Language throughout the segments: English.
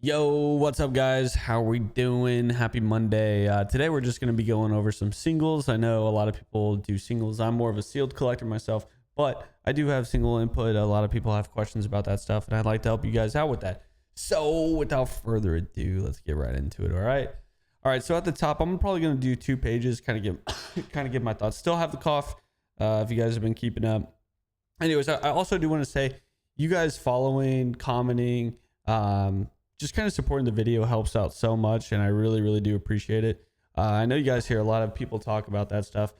Yo, what's up guys? How we doing? Happy Monday. Today we're just going to be going over some singles. I know a lot of people do singles. I'm more of a sealed collector myself, but I do have single input. A lot of people have questions about that stuff, and I'd like to help you guys out with that. So without further ado, let's get right into it. All right. So at the top, I'm probably going to do 2 pages, kind of give my thoughts. Still have the cough if you guys have been keeping up. Anyways, I also do want to say, you guys following, commenting, just kind of supporting the video helps out so much, and I really do appreciate it. I know you guys hear a lot of people talk about that stuff,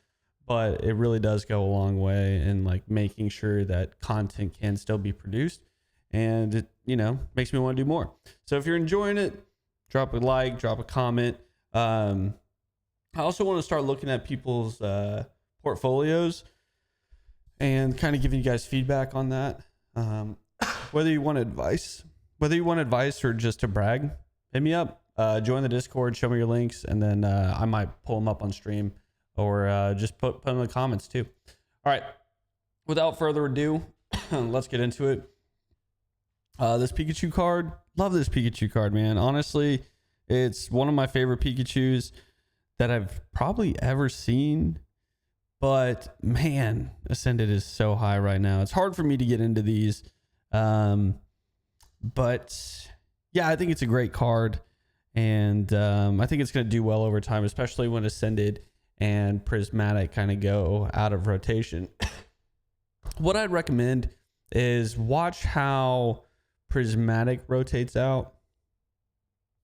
but it really does go a long way in like making sure that content can still be produced, and it, makes me want to do more. So if you're enjoying it, drop a like, drop a comment. I also want to start looking at people's portfolios and kind of giving you guys feedback on that. Whether you want advice or just to brag, hit me up. Join the Discord, show me your links, and then I might pull them up on stream or just put them in the comments too. All right. Without further ado, let's get into it. This Pikachu card, love this Pikachu card, man. Honestly, it's one of my favorite Pikachus that I've probably ever seen. But man, Ascended is so high right now. It's hard for me to get into these. But yeah, I think it's a great card, and I think it's going to do well over time, especially when Ascended and Prismatic kind of go out of rotation. What I'd recommend is watch how Prismatic rotates out,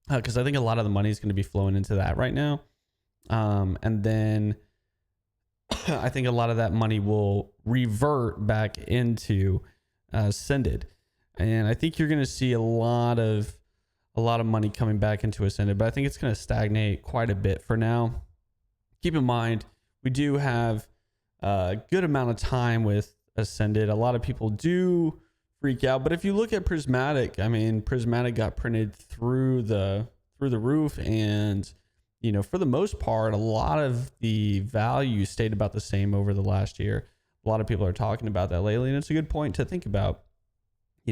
because I think a lot of the money is going to be flowing into that right now. And then I think a lot of that money will revert back into Ascended. And I think you're going to see a lot of money coming back into Ascended, but I think it's going to stagnate quite a bit for now. Keep in mind, we do have a good amount of time with Ascended. A lot of people do freak out, but if you look at Prismatic, I mean, Prismatic got printed through the roof, and for the most part, a lot of the value stayed about the same over the last year. A lot of people are talking about that lately, and it's a good point to think about.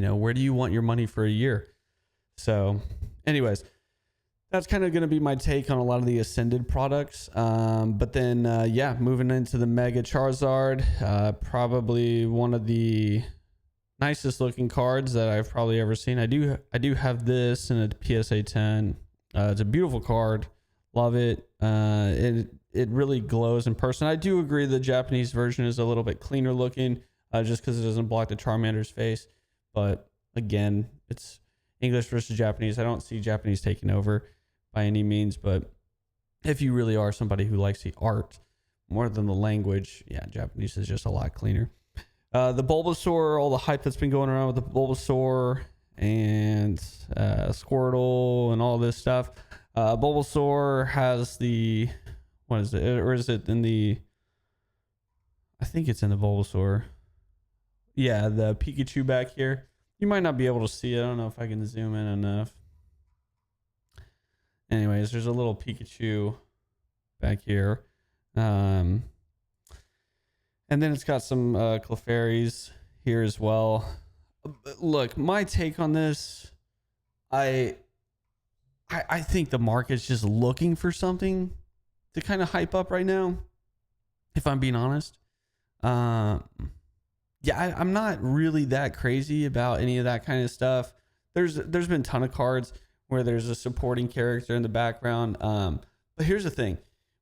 Where do you want your money for a year? So anyways, that's kind of going to be my take on a lot of the Ascended products. But then, moving into the Mega Charizard, probably one of the nicest looking cards that I've probably ever seen. I do have this in a PSA 10. It's a beautiful card. Love it. It really glows in person. I do agree the Japanese version is a little bit cleaner looking, just because it doesn't block the Charmander's face. But again, it's English versus Japanese. I don't see Japanese taking over by any means, but if you really are somebody who likes the art more than the language, yeah, Japanese is just a lot cleaner. The Bulbasaur, all the hype that's been going around with the Bulbasaur and Squirtle and all this stuff. Bulbasaur has the, what is it? Or is it in the, I think it's in the Bulbasaur. Yeah, the Pikachu back here. You might not be able to see it. I don't know if I can zoom in enough. Anyways, there's a little Pikachu back here. And then it's got some Clefairies here as well. Look, my take on this, I think the market's just looking for something to kind of hype up right now, if I'm being honest. Yeah, I'm not really that crazy about any of that kind of stuff. There's been a ton of cards where there's a supporting character in the background. But here's the thing.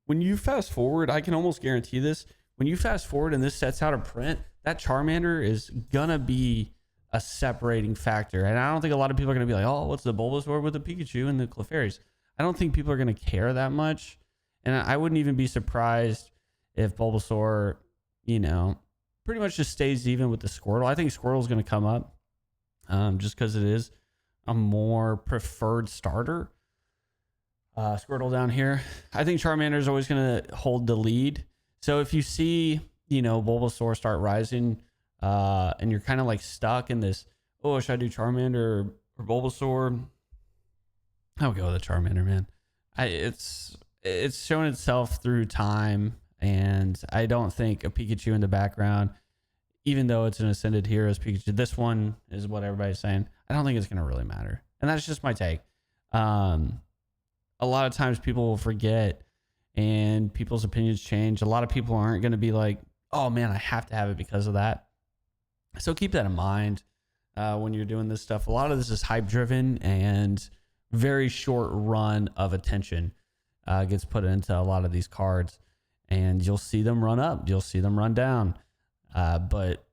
When you fast forward, I can almost guarantee this. When you fast forward and this sets out a print, that Charmander is going to be a separating factor. And I don't think a lot of people are going to be like, oh, what's the Bulbasaur with the Pikachu and the Clefairies? I don't think people are going to care that much. And I wouldn't even be surprised if Bulbasaur, pretty much just stays even with the Squirtle. I think Squirtle's going to come up just because it is a more preferred starter. Squirtle down here. I think Charmander is always going to hold the lead. So if you see, Bulbasaur start rising and you're kind of like stuck in this, oh, should I do Charmander or Bulbasaur? I would go with the Charmander, man. It's shown itself through time. And I don't think a Pikachu in the background, even though it's an Ascended Heroes Pikachu, this one is what everybody's saying. I don't think it's going to really matter. And that's just my take. Um, a lot of times people will forget and people's opinions change. A lot of people aren't going to be like, oh man, I have to have it because of that. So keep that in mind when you're doing this stuff. A lot of this is hype driven and very short run of attention gets put into a lot of these cards, and you'll see them run up, you'll see them run down. But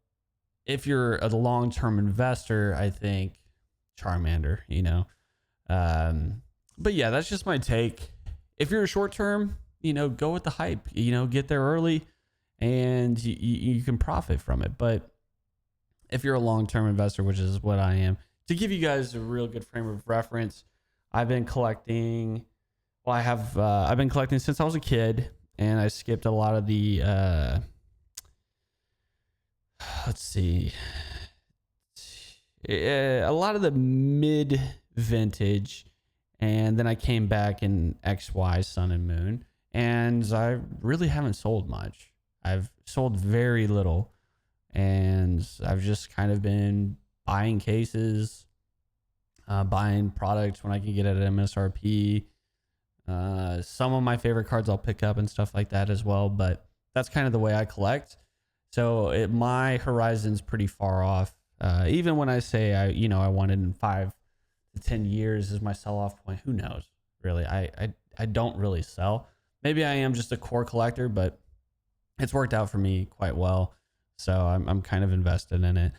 if you're a long-term investor, I think Charmander, but yeah, that's just my take. If you're a short-term, go with the hype, get there early and you can profit from it. But if you're a long-term investor, which is what I am, to give you guys a real good frame of reference, I've been collecting. Well, I've been collecting since I was a kid, and I skipped a lot of the. Let's see. A lot of the mid vintage, and then I came back in XY Sun and Moon, and I really haven't sold much. I've sold very little, and I've just kind of been buying cases, buying products when I can get it at MSRP. Some of my favorite cards I'll pick up and stuff like that as well, but that's kind of the way I collect. So my horizon's pretty far off. Even when I say I want it in 5 to 10 years is my sell-off point. Who knows? Really, I don't really sell. Maybe I am just a core collector, but it's worked out for me quite well. So I'm kind of invested in it.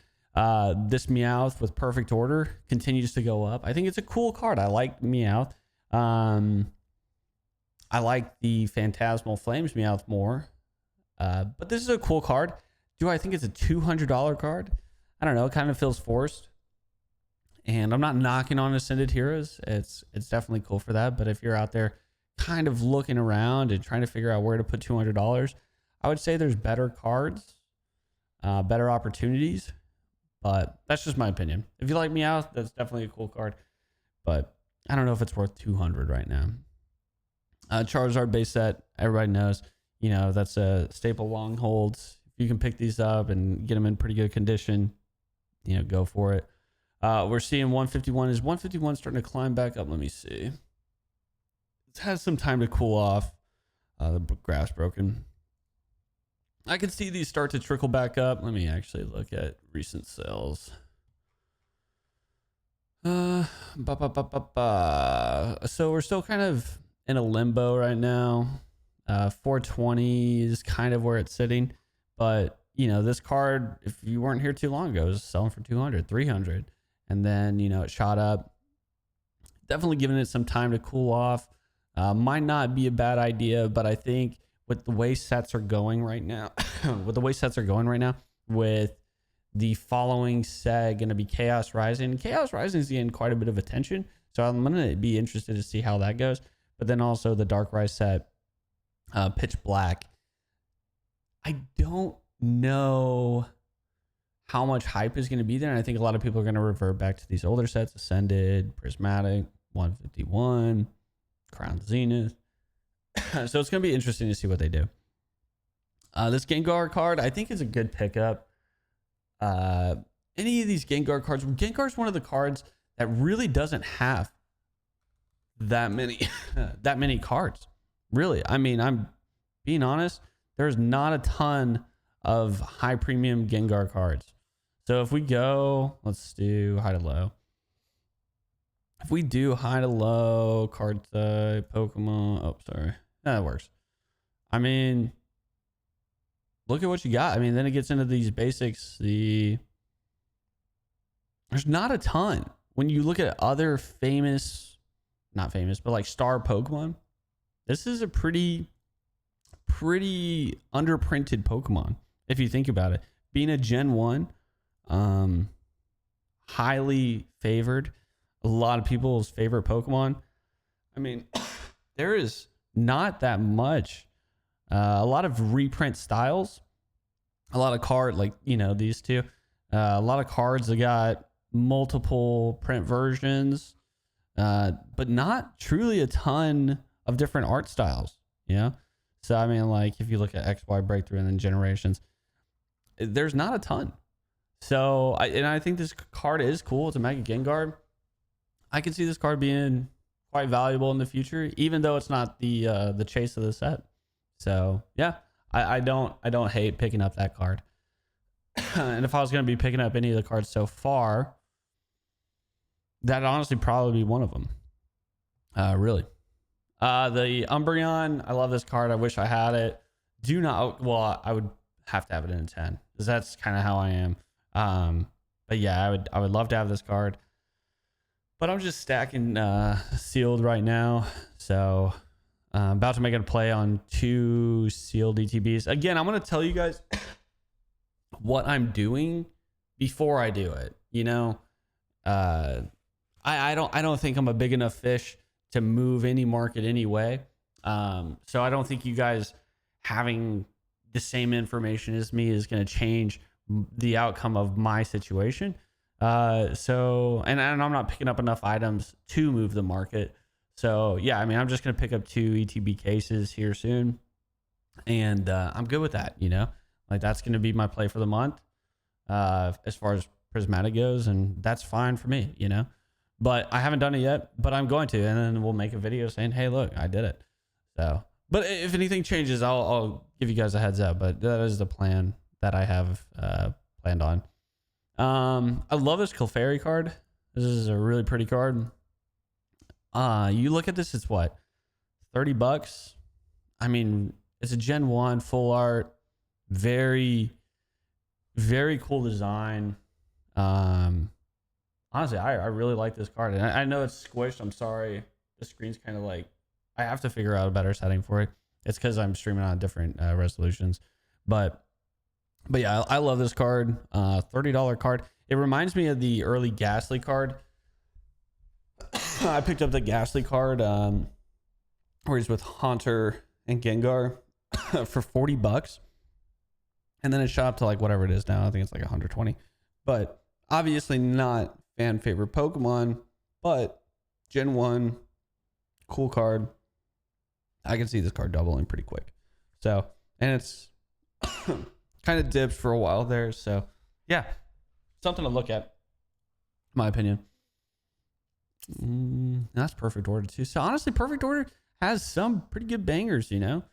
This Meowth with Perfect Order continues to go up. I think it's a cool card. I like Meowth. I like the Phantasmal Flames Meowth more. But this is a cool card. Do I think it's a $200 card? I don't know. It kind of feels forced. And I'm not knocking on Ascended Heroes. It's definitely cool for that. But if you're out there kind of looking around and trying to figure out where to put $200, I would say there's better cards, better opportunities. But that's just my opinion. If you like Meowth, that's definitely a cool card. But I don't know if it's worth 200 right now. Charizard base set, everybody knows. That's a staple long holds. If you can pick these up and get them in pretty good condition, go for it. We're seeing 151. Is 151 starting to climb back up? Let me see. It's had some time to cool off. The graph's broken. I can see these start to trickle back up. Let me actually look at recent sales. So we're still kind of in a limbo right now. 420 is kind of where it's sitting, but this card, if you weren't here too long ago, was selling for 200, 300, and then it shot up. Definitely giving it some time to cool off. Might not be a bad idea, but I think with the way sets are going right now, with the following set going to be Chaos Rising. Chaos Rising is getting quite a bit of attention, so I'm going to be interested to see how that goes. But then also the Dark Rise set, Pitch Black. I don't know how much hype is going to be there, and I think a lot of people are going to revert back to these older sets: Ascended, Prismatic, 151, Crown Zenith. So it's going to be interesting to see what they do. This Gengar card, I think, is a good pickup. Any of these Gengar cards, Gengar is one of the cards that really doesn't have that many cards. Really, I mean, I'm being honest. There's not a ton of high premium Gengar cards. So if we go, let's do high to low. If we do high to low card type Pokemon, oh sorry, that works. I mean, look at what you got. I mean, then it gets into these basics. There's not a ton when you look at other not famous, but like star Pokemon. This is a pretty underprinted Pokemon if you think about it. Being a Gen 1, highly favored, a lot of people's favorite Pokemon. I mean, there is not that much. A lot of reprint styles, a lot of card like these two, a lot of cards that got multiple print versions, but not truly a ton of different art styles. So I mean, like if you look at XY Breakthrough and then Generations, there's not a ton. So I think this card is cool. It's a Mega Gengar. I can see this card being quite valuable in the future, even though it's not the chase of the set. So yeah, I don't hate picking up that card. And if I was going to be picking up any of the cards so far, that'd honestly probably be one of them. Really. The Umbreon, I love this card. I wish I had it. Well, I would have to have it in a 10 because that's kind of how I am. But yeah, I would love to have this card. But I'm just stacking sealed right now. So I'm about to make a play on 2 sealed ETBs. Again, I'm going to tell you guys what I'm doing before I do it. You know, I don't think I'm a big enough fish to move any market anyway. So I don't think you guys having the same information as me is going to change the outcome of my situation. And I'm not picking up enough items to move the market. So yeah, I mean, I'm just going to pick up 2 ETB cases here soon. And I'm good with that, you know, like that's going to be my play for the month as far as prismatic goes. And that's fine for me, you know, but I haven't done it yet, but I'm going to, and then we'll make a video saying, hey, look, I did it. So, but if anything changes, I'll give you guys a heads up, but that is the plan that I have planned on. I love this Clefairy card. This is a really pretty card. You look at this, it's what, $30? I mean, it's a Gen 1 full art, very, very cool design. Honestly, I really like this card. And I know it's squished. I'm sorry. The screen's kind of like, I have to figure out a better setting for it. It's because I'm streaming on different resolutions. But yeah, I love this card. $30 card. It reminds me of the early Ghastly card. I picked up the Ghastly card where he's with Haunter and Gengar for $40. And then it shot up to like whatever it is now. I think it's like 120. But obviously not fan favorite Pokemon, but Gen 1, cool card. I can see this card doubling pretty quick. So, and it's kind of dipped for a while there. So yeah, something to look at, in my opinion. That's Perfect Order too. So honestly, Perfect Order has some pretty good bangers, you know.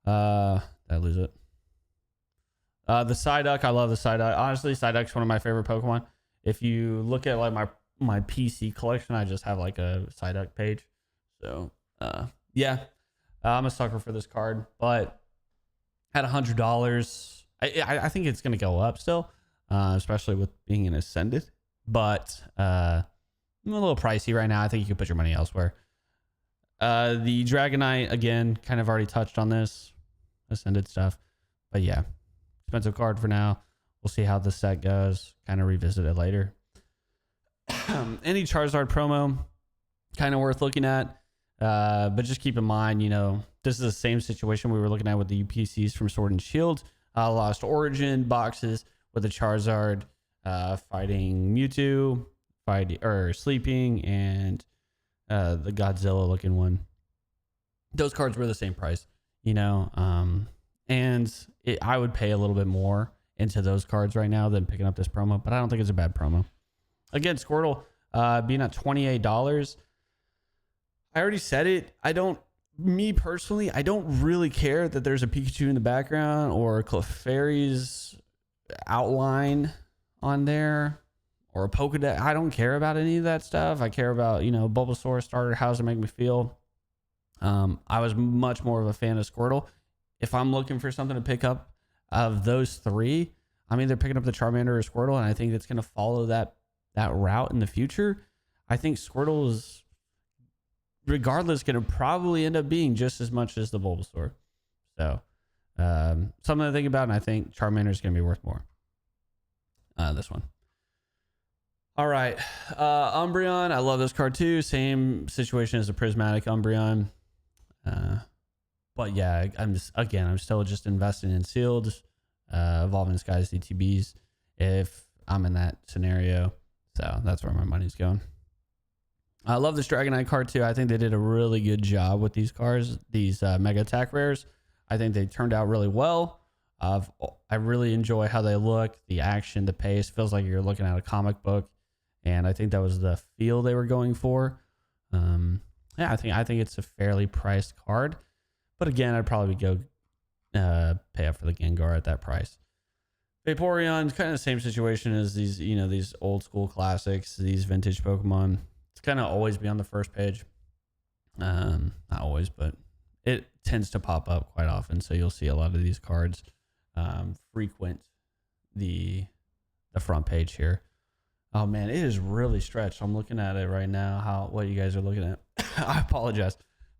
Did I lose it? The Psyduck, I love the Psyduck. Honestly, Psyduck's one of my favorite Pokemon. If you look at like my PC collection, I just have like a Psyduck page. So yeah, I'm a sucker for this card. But at $100, I think it's gonna go up still, especially with being an Ascended. But a little pricey right now. I think you can put your money elsewhere. The Dragonite, again, kind of already touched on this Ascended stuff, but yeah, expensive card for now. We'll see how the set goes. Kind of revisit it later. Any Charizard promo, kind of worth looking at, but just keep in mind, you know, this is the same situation we were looking at with the UPCs from Sword and Shield. Lost Origin boxes with the Charizard fighting Mewtwo, sleeping, and the Godzilla looking one. Those cards were the same price, you know, and I would pay a little bit more into those cards right now than picking up this promo, but I don't think it's a bad promo. Again, Squirtle being at $28. I already said it. Me personally, I don't really care that there's a Pikachu in the background or Clefairy's outline on there or a Pokedex. I don't care about any of that stuff. I care about, you know, Bulbasaur starter. How does it make me feel? I was much more of a fan of Squirtle. If I'm looking for something to pick up of those three, I'm either picking up the Charmander or Squirtle, and I think it's going to follow that route in the future. I think Squirtle is, regardless, going to probably end up being just as much as the Bulbasaur. So something to think about, and I think Charmander is going to be worth more. This one. All right. Umbreon. I love this card too. Same situation as the prismatic Umbreon. But yeah, I'm still just investing in sealed, evolving skies, ETBs if I'm in that scenario. So that's where my money's going. I love this Dragonite card too. I think they did a really good job with these cards, these mega attack rares. I think they turned out really well. I really enjoy how they look, the action, the pace. Feels like you're looking at a comic book, and I think that was the feel they were going for. yeah, I think it's a fairly priced card. But again, I'd probably go pay up for the Gengar at that price. Vaporeon, kind of the same situation as these, these old school classics, these vintage Pokemon. It's kind of always be on the first page. Not always, but it tends to pop up quite often. So you'll see a lot of these cards frequent the front page here. Oh man, it is really stretched. I'm looking at it right now. What you guys are looking at. I apologize,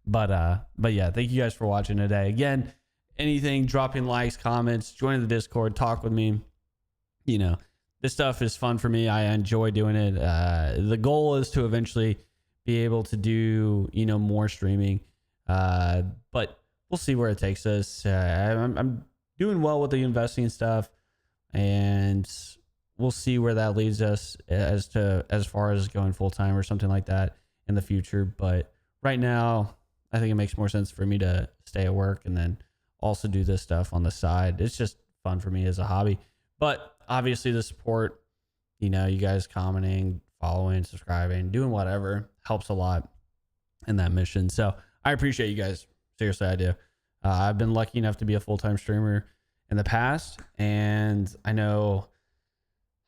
but yeah, thank you guys for watching today. Again, anything, dropping likes, comments, joining the Discord, talk with me. This stuff is fun for me. I enjoy doing it. The goal is to eventually be able to do, more streaming. But we'll see where it takes us. I'm doing well with the investing stuff, and we'll see where that leads us as far as going full time or something like that in the future. But right now, I think it makes more sense for me to stay at work and then also do this stuff on the side. It's just fun for me as a hobby. But obviously the support, you guys commenting, following, subscribing, doing whatever helps a lot in that mission. So I appreciate you guys. Seriously, I do. I've been lucky enough to be a full-time streamer in the past, and I know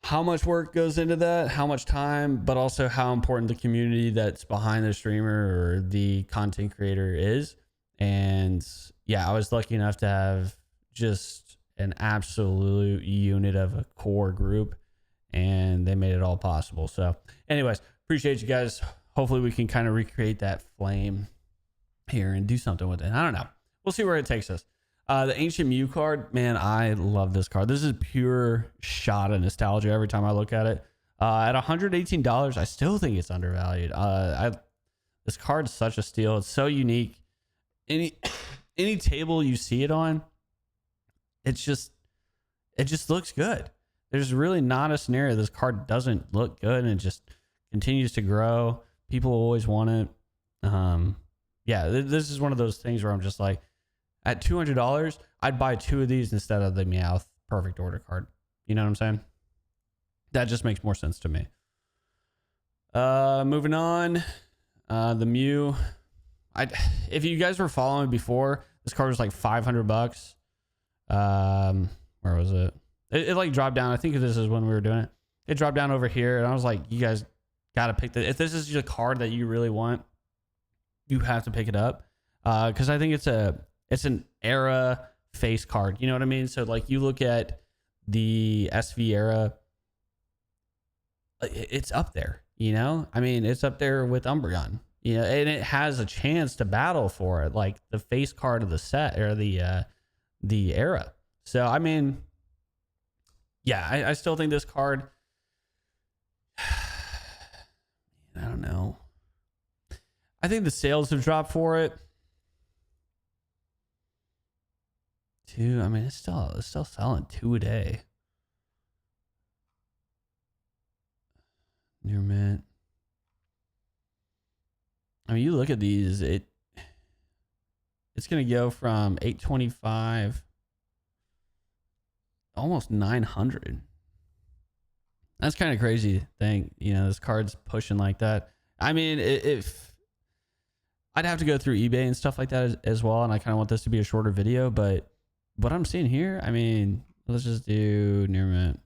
how much work goes into that, how much time, but also how important the community that's behind the streamer or the content creator is. And yeah, I was lucky enough to have just an absolute unit of a core group, and they made it all possible. So anyways, appreciate you guys. Hopefully we can kind of recreate that flame here and do something with it. I don't know. We'll see where it takes us. The Ancient Mew card, man, I love this card. This is pure shot of nostalgia every time I look at it. At $118, I still think it's undervalued. This card is such a steal. It's so unique. Any table you see it on, it just looks good. There's really not a scenario this card doesn't look good, and it just continues to grow. People always want it. Yeah, this is one of those things where I'm just like, at $200, I'd buy 2 of these instead of the Meowth Perfect Order card. You know what I'm saying? That just makes more sense to me. Moving on, the Mew. If you guys were following before, this card was like $500. Where was it? It like dropped down. I think this is when we were doing it. It dropped down over here, and I was like, you guys got to pick if this is a card that you really want, you have to pick it up. Because I think it's an era face card. You know what I mean? So like you look at the SV era, it's up there, I mean, it's up there with Umbreon, and it has a chance to battle for it, like the face card of the set or the era. So, I mean, yeah, I still think this card, I don't know. I think the sales have dropped for it. I mean, it's still selling 2 a day. Near mint. I mean, you look at these, it's gonna go from 825 almost 900. That's kind of crazy thing. This card's pushing like that. I mean, if I'd have to go through eBay and stuff like that as well, and I kind of want this to be a shorter video, but what I'm seeing here, I mean, let's just do near mint.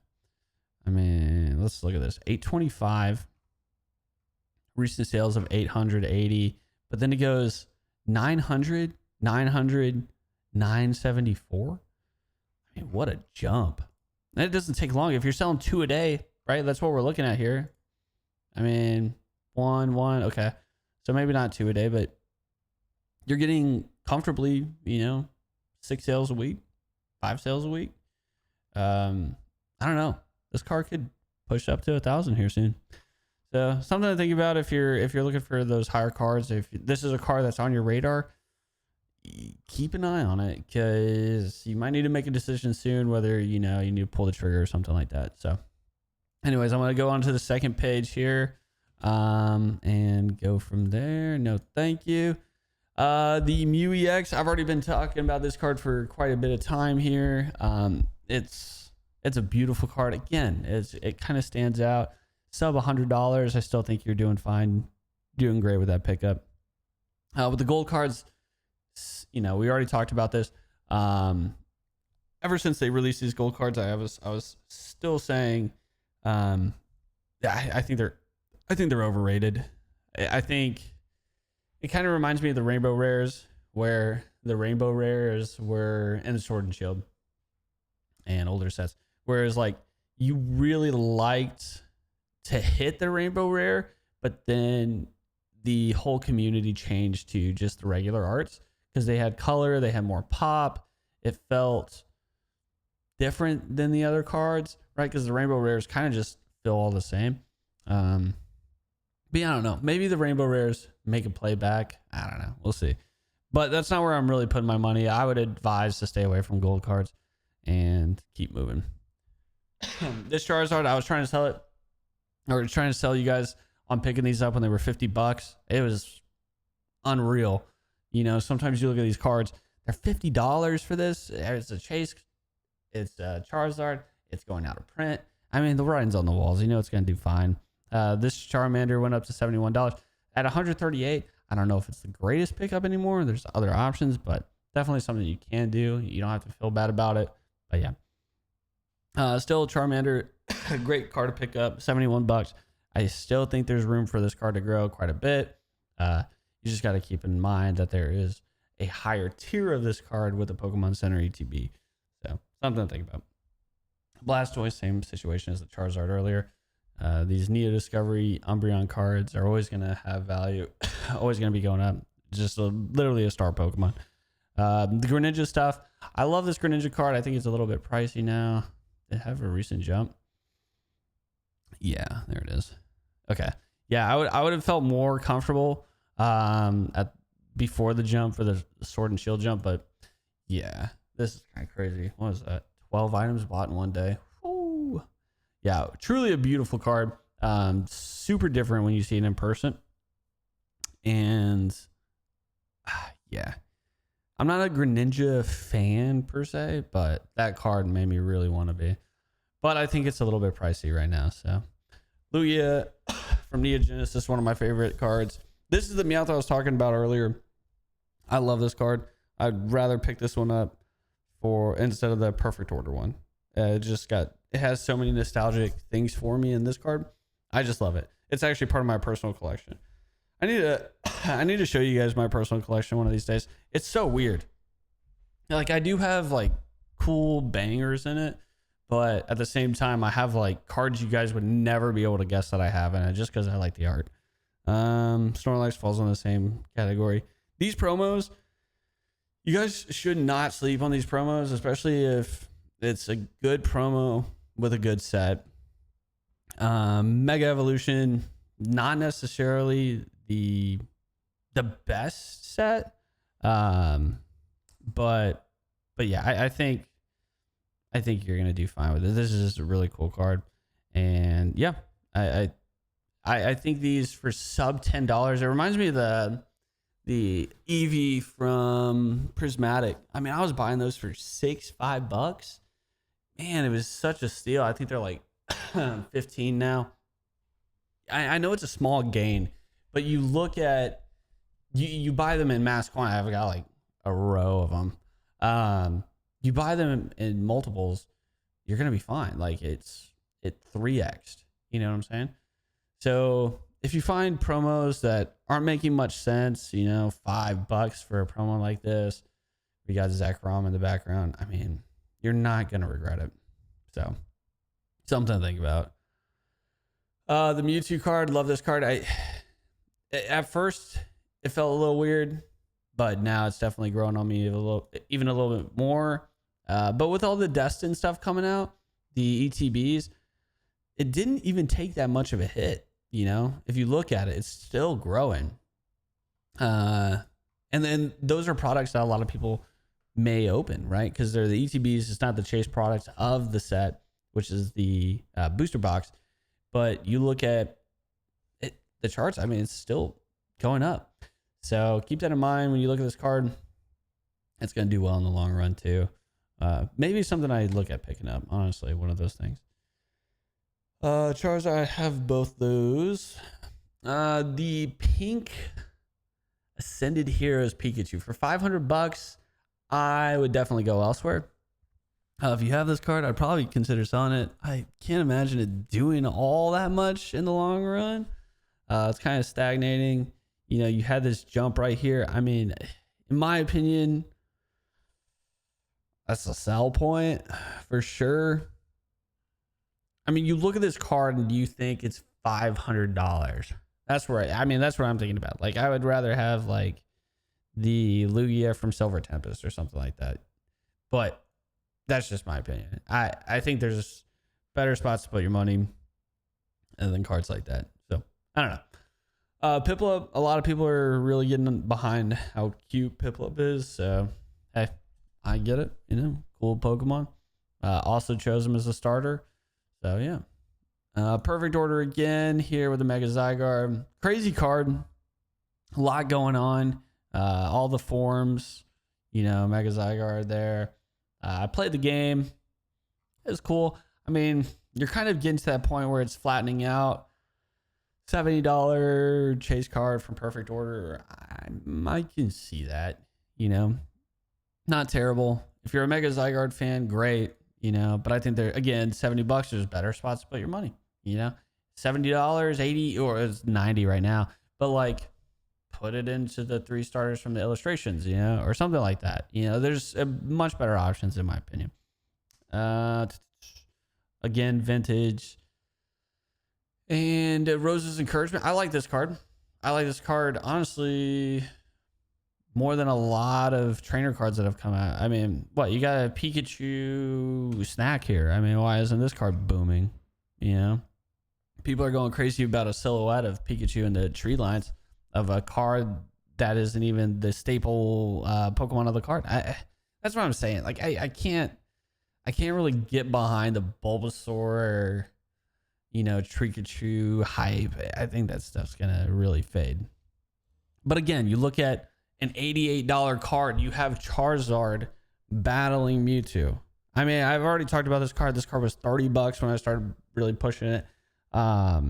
I mean, let's look at this. 825. Recent sales of 880. But then it goes 900, 900, 974. I mean, what a jump. And it doesn't take long. If you're selling 2 a day, right? That's what we're looking at here. I mean, one. Okay. So maybe not 2 a day, but you're getting comfortably, 6 sales a week, 5 sales a week. I don't know. This card could push up to 1,000 here soon. So something to think about if you're looking for those higher cards. If this is a card that's on your radar, keep an eye on it, because you might need to make a decision soon whether you need to pull the trigger or something like that. So anyways, I'm going to go on to the second page here and go from there. No, thank you. The Mew EX, I've already been talking about this card for quite a bit of time here. It's a beautiful card. Again, it kind of stands out. Sub $100. I still think you're doing fine, doing great with that pickup. With the gold cards, we already talked about this. Ever since they released these gold cards, I was still saying, I think they're overrated. I think it kind of reminds me of the rainbow rares, where the rainbow rares were in the Sword and Shield and older sets, whereas like you really liked to hit the rainbow rare, but then the whole community changed to just the regular arts because they had color, they had more pop. It felt different than the other cards, right? Because the rainbow rares kind of just feel all the same. But yeah, I don't know. Maybe the rainbow rares make a play back. I don't know. We'll see. But that's not where I'm really putting my money. I would advise to stay away from gold cards and keep moving. This Charizard, I was trying to sell it, or trying to sell you guys on picking these up when they were $50. It was unreal. Sometimes you look at these cards, they're $50 for this. It's a chase. It's a Charizard. It's going out of print. I mean, the writing's on the walls. It's going to do fine. This Charmander went up to $71 at 138. I don't know if it's the greatest pickup anymore. There's other options, but definitely something you can do. You don't have to feel bad about it. But yeah, still Charmander, a great card to pick up, $71. I still think there's room for this card to grow quite a bit. You just got to keep in mind that there is a higher tier of this card with the Pokemon Center ETB. So something to think about. Blastoise, same situation as the Charizard earlier. These Neo Discovery Umbreon cards are always going to have value, always going to be going up. Just literally a star Pokemon. The Greninja stuff. I love this Greninja card. I think it's a little bit pricey now. They have a recent jump. Yeah, there it is. Okay. Yeah, I would have felt more comfortable before the jump for the Sword and Shield jump, but yeah, this is kind of crazy. What was that? 12 items bought in one day. Ooh. Yeah, truly a beautiful card. Super different when you see it in person. And yeah, I'm not a Greninja fan per se, but that card made me really want to be. But I think it's a little bit pricey right now. So Lugia from Neo Genesis, one of my favorite cards. This is the Meowth I was talking about earlier. I love this card. I'd rather pick this one up instead of the Perfect Order one. It has so many nostalgic things for me in this card. I just love it. It's actually part of my personal collection. I need to show you guys my personal collection one of these days. It's so weird. Like, I do have like cool bangers in it, but at the same time, I have like cards you guys would never be able to guess that I have in it just because I like the art. Snorlax falls on the same category. These promos, you guys should not sleep on these promos, especially if it's a good promo with a good set. Mega Evolution, not necessarily the best set, but yeah, I think you're gonna do fine with it. This is just a really cool card, and yeah, I think these for sub $10. It reminds me of the Eevee from Prismatic. I mean, I was buying those for $5. Man, it was such a steal. I think they're like 15 now. I know it's a small gain, but you look at you buy them in mass quantity. I've got like a row of them. You buy them in multiples, you're gonna be fine. Like it 3x'd. You know what I'm saying? So if you find promos that aren't making much sense, $5 for a promo like this, we got Zach Rom in the background. I mean, you're not gonna regret it. So something to think about. The Mewtwo card, love this card. At first it felt a little weird, but now it's definitely growing on me even a little bit more. But with all the Destin stuff coming out, the ETBs, it didn't even take that much of a hit. If you look at it, it's still growing. And then those are products that a lot of people may open, right? Because they're the ETBs. It's not the chase product of the set, which is the booster box. But you look at it, the charts, I mean, it's still going up. So keep that in mind when you look at this card. It's going to do well in the long run too. Maybe something I look at picking up, honestly, one of those things. Charizard, I have both those. The pink Ascended Heroes Pikachu for $500. I would definitely go elsewhere. If you have this card, I'd probably consider selling it. I can't imagine it doing all that much in the long run. It's kind of stagnating. You know, you had this jump right here. I mean, in my opinion, that's a sell point for sure. I mean, you look at this card and you think it's $500. That's where that's what I'm thinking about. Like, I would rather have like the Lugia from Silver Tempest or something like that. But that's just my opinion. I think there's better spots to put your money than cards like that. So I don't know. Piplup, a lot of people are really getting behind how cute Piplup is. So hey, I get it. You know, cool Pokemon. Also chose him as a starter. So yeah. Perfect order again here with the Mega Zygarde. Crazy card. A lot going on. All the forms. You know, Mega Zygarde there. I played the game. It was cool. I mean, you're kind of getting to that point where it's flattening out. $70 chase card from Perfect Order. I can see that, you know. Not terrible. If you're a Mega Zygarde fan, great, you know. But I think there, again, $70, there's better spots to put your money, you know. $70, 80, or it's 90 right now. But like, put it into the 3 starters from the illustrations, you know, or something like that. You know, there's much better options in my opinion. Again, vintage. And Rose's Encouragement. I like this card. I like this card, honestly, more than a lot of trainer cards that have come out. I mean, what? You got a Pikachu snack here. I mean, why isn't this card booming? You know? People are going crazy about a silhouette of Pikachu in the tree lines of a card that isn't even the staple Pokemon of the card. That's what I'm saying. Like, I can't really get behind the Bulbasaur or, you know, Pikachu hype. I think that stuff's gonna really fade. But again, you look at an $88 card, you have Charizard battling Mewtwo. I mean, I've already talked about this card. This card was $30 when I started really pushing it. I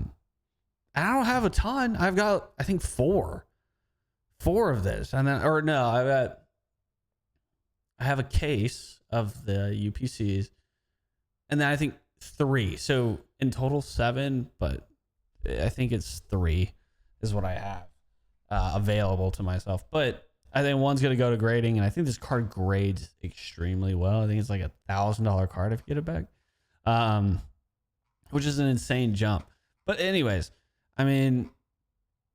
don't have a ton. I've got, I think, four of this, and then, or no, I have a case of the UPCs, and then I think 3. So in total 7, but I think it's 3 is what I have available to myself. But I think one's gonna go to grading, and I think this card grades extremely well. I think it's like $1,000 card if you get it back, which is an insane jump. But anyways, I mean,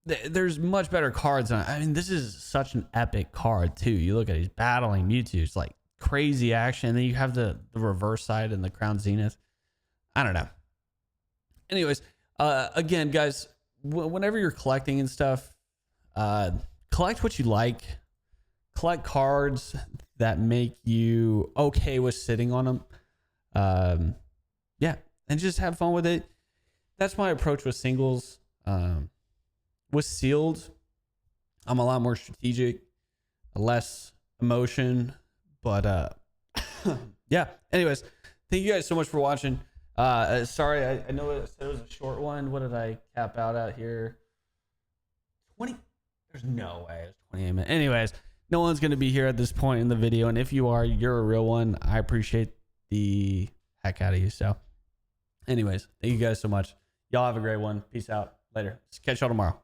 there's much better cards. I mean, this is such an epic card too. You look at he's battling Mewtwo. It's like crazy action. And then you have the reverse side and the Crown Zenith. I don't know. Anyways, again, guys, whenever you're collecting and stuff, collect what you like. Collect cards that make you okay with sitting on them. Yeah, and just have fun with it. That's my approach with singles. With sealed, I'm a lot more strategic, less emotion, but yeah. Anyways, thank you guys so much for watching. Sorry, I know it said it was a short one. What did I cap out at here? 20. There's no way it's 28 minutes. Anyways, no one's gonna be here at this point in the video, and if you are, you're a real one. I appreciate the heck out of you. So, anyways, thank you guys so much. Y'all have a great one. Peace out. Later. Catch y'all tomorrow.